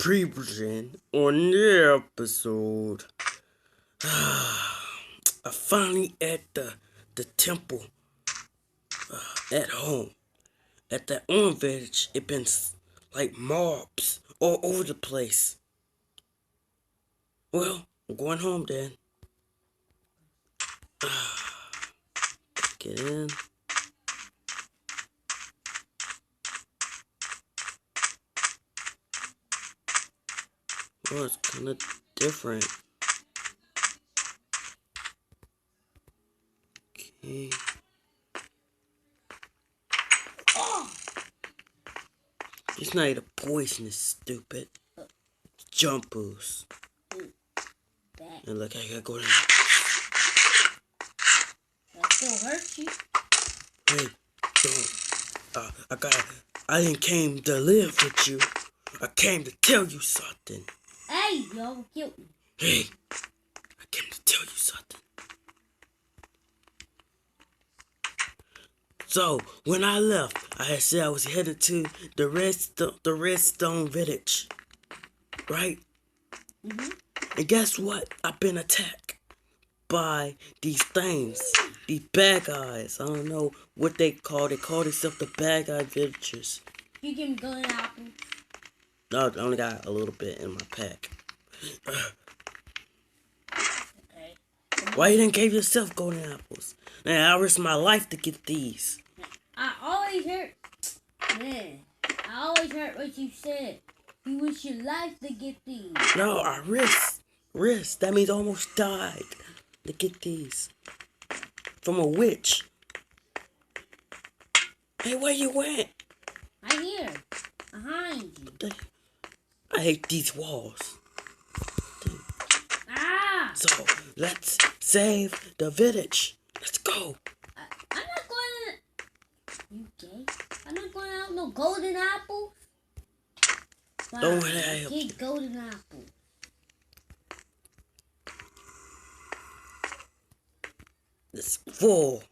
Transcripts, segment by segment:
creepers in on the episode. I finally at the temple at home. At that orange village, it been like mobs all over the place. Well, I'm going home then. Get in. Well, it's kind of different. Okay. It's not even poisonous, stupid. Jump boost. And look, I gotta go down. That still hurts you. Hey, don't. I didn't came to live with you. I came to tell you something. Hey, y'all killed me. Hey, I came to tell you something. So, when I left, I had said I was headed to the Redstone Village. Right? Mm-hmm. And guess what? I've been attacked by these things. These bad guys. I don't know what they call. They call themselves the bad guy villagers. You give me golden apples. No, I only got a little bit in my pack. Okay. Why you didn't give yourself golden apples? Man, I risked my life to get these. I always heard, man, I always heard what you said. You risk your life to get these. No, I risked. That means I almost died to get these. From a witch. Hey, where you went? I'm here. Behind you. I hate these walls. Ah! So, let's save the village. Let's go. I'm not going to... You gay? I'm not going out no golden apples. Fine, Don't let that help you. get golden apples. It's full.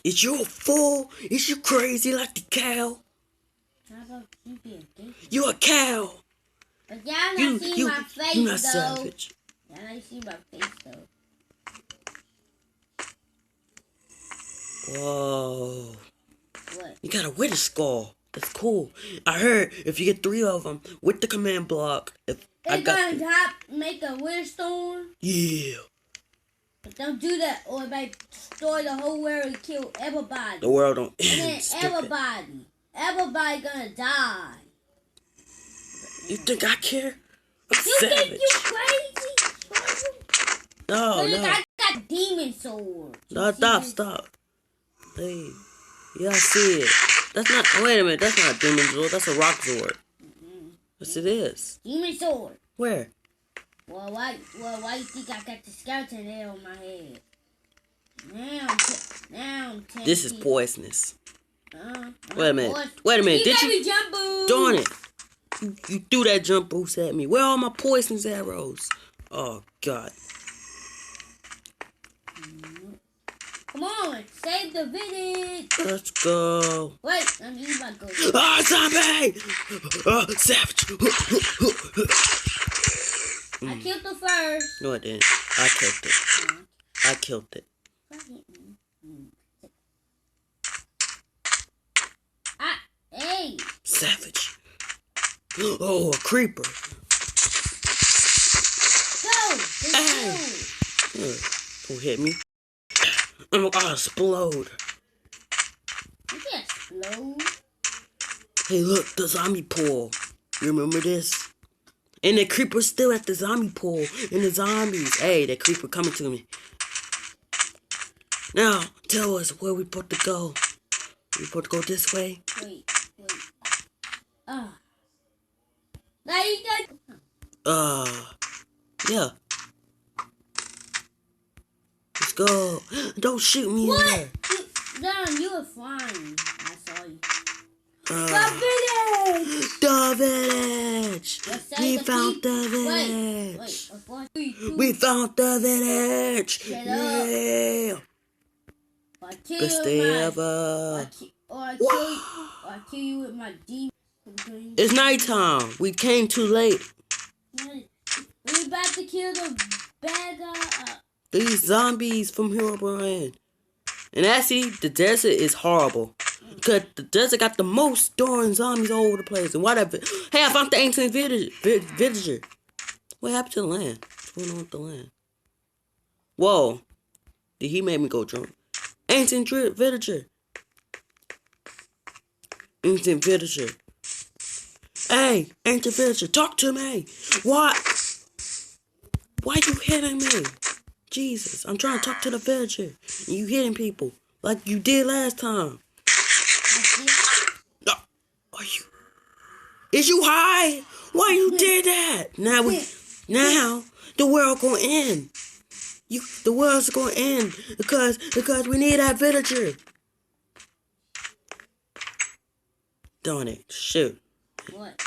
Is you a fool? Is you crazy like the cow? How about you being gay? You a cow. But y'all not see my face, you not though. savage. Y'all not see my face, though. Whoa. What? You got a wither skull. That's cool. I heard if you get 3 of them with the command block, if I It's got gonna make a wind storm. yeah. But don't do that, or it might destroy the whole world and kill everybody. The world don't And end. then Stupid. everybody gonna die. You think I care? I'm You savage. think you crazy? No, Look, no. I got demon sword. No, stop. Hey. Yeah, I see it. That's not, wait a minute, that's not a demon sword, that's a rock sword. Mm-hmm. Yes, it is. Demon sword. Where? Why you think I got the skeleton head on my head? Now I'm tempted. This is poisonous. I'm Wait a minute, did you? Jump boost. Darn it. You threw that jump boost at me. Where are all my poisonous arrows? Oh, God. Come on, save the village. Let's go. Wait, I'm using my go. Ah, zombie! Savage. I killed the first. No, I didn't. I killed it. I killed it. Hey. Savage. Oh, a creeper. Go. Hey. Don't hit me. I'm gonna explode. You can't explode. Hey, look, the zombie pool. You remember this? And the creeper's still at the zombie pool. And the zombies. Hey, that creeper coming to me. Now, tell us where we supposed to go. We supposed to go this way? Wait. Now you got... Yeah. Let's go. Don't shoot me in there. Darn, you were flying. I saw you. The village! We found the village! We found the village! Yeah! Best day ever! Or I kill you with my demon. It's nighttime. We came too late. We about to kill the bad guy. These zombies from Herobrine. And actually, the desert is horrible. Because the desert got the most darn zombies all over the place. And whatever. Hey, I found the ancient villager. What happened to the land? What's going on with the land? Whoa. Did he make me go drunk? Ancient villager. Ancient villager. Hey, ancient villager, talk to me. What? Why you hitting me? Jesus, I'm trying to talk to the villager. And you hitting people like you did last time. Are you? Is you high? Why you did that? Now the world gonna end. The world's gonna end because we need that villager. Darn it! Shoot. What?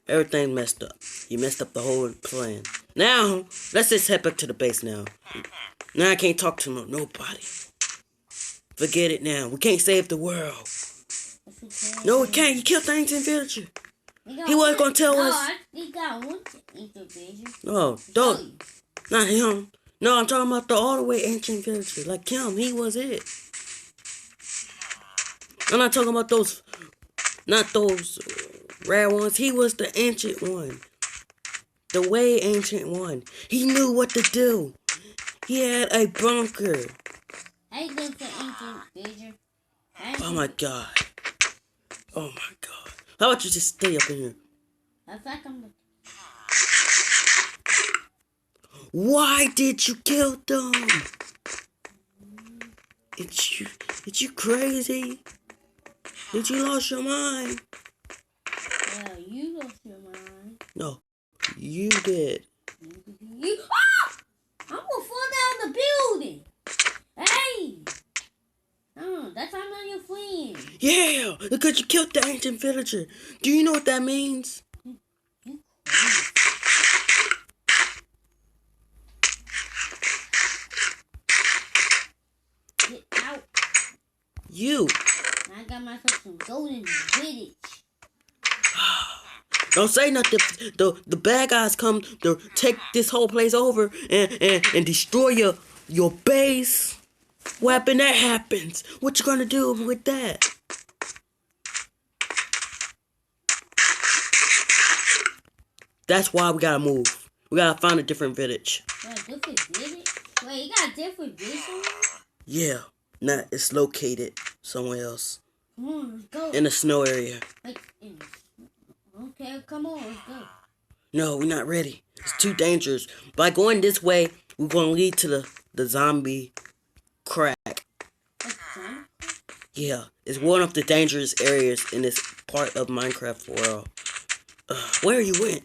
Everything messed up. You messed up the whole plan. Now let's just head back to the base now. Now I can't talk to nobody. Forget it now. We can't save the world. No, we can't. You killed the ancient villager. He wasn't gonna tell us. No, don't. Not him. No, I'm talking about the all the way ancient villager. Like him, he was it. I'm not talking about those. Not those rare ones. He was the ancient one. The way ancient one. He knew what to do. He had a bunker. Oh my god. Oh my god. How about you just stay up in here? Why did you kill them? Did you crazy? Did you lose your mind? Yeah, you lost your mind. No, you did. I'm gonna fall down the building. Hey! That's how I'm your friend. Yeah, because you killed the ancient villager. Do you know what that means? Get out. You. I got myself some golden village. Don't say nothing. The bad guys come to take this whole place over and destroy your base. What happened? That happens. What you gonna do with that? That's why we gotta move. We gotta find a different village. Different village? Wait, you got a different village? Yeah. Nah, it's located somewhere else. Come on, let's go. In a snow area. Okay, come on, let's go. No, we're not ready. It's too dangerous. By going this way, we're gonna lead to the zombie crack. Yeah, it's one of the dangerous areas in this part of Minecraft world. Where you went?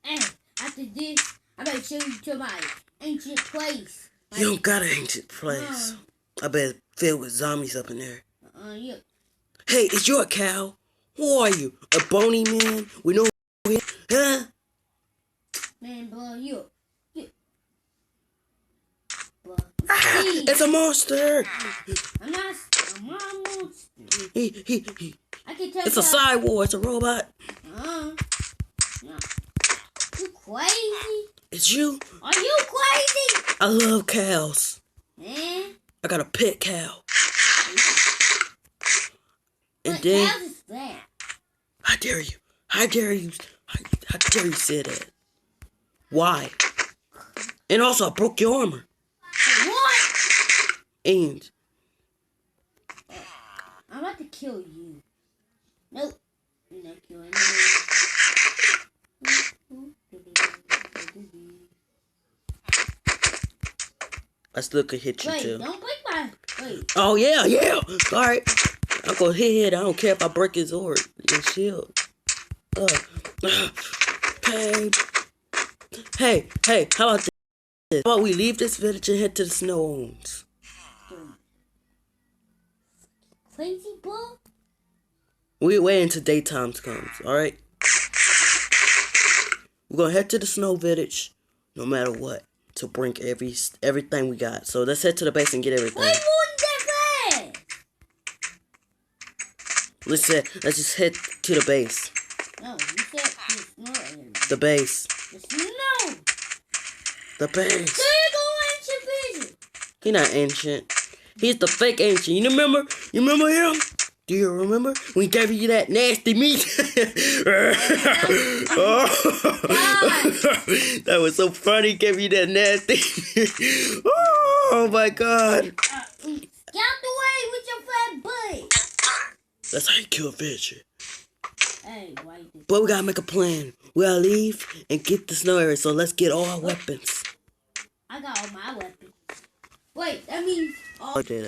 Hey, after this, I'm gonna show you to my ancient place. You don't got an ancient place. I bet it's filled with zombies up in there. Yeah. Hey, is you a cow? Who are you? A bony man with no head? Huh? Man, bro, you. It's a monster. I'm not a monster. I can tell It's a cyborg. It's a robot. No. You crazy? It's you. Are you crazy? I love cows. Man. I got a pet cow. And What then, cows is that? how dare you? How dare you? How dare you say that? Why? And also, I broke your armor. What? And I'm about to kill you. Nope. You're not killing me. I still could hit you too. Don't break my... Wait. Oh, yeah. All right. I'm going to hit. I don't care if I break his sword. His shield. Hey. How about this? How about we leave this village and head to the snow homes? Crazy bro? We wait until daytime comes, alright? We're gonna head to the snow village no matter what to bring everything we got. So let's head to the base and get everything. Why wouldn't that fast? Let's just head to the base. No, you said the snow area. The base. The snow. The base. There you go, ancient vision. He not ancient. He's the fake ancient. You remember? You remember him? Do you remember when he gave you that nasty meat? Oh, that was so funny. He gave you that nasty. Oh my God! Get out the way with your fat butt. That's how you kill a fish. Hey, why you think? But we gotta make a plan. We gotta leave and get the snow area. So let's get all our weapons. I got all my weapons. Wait, that means all. Okay.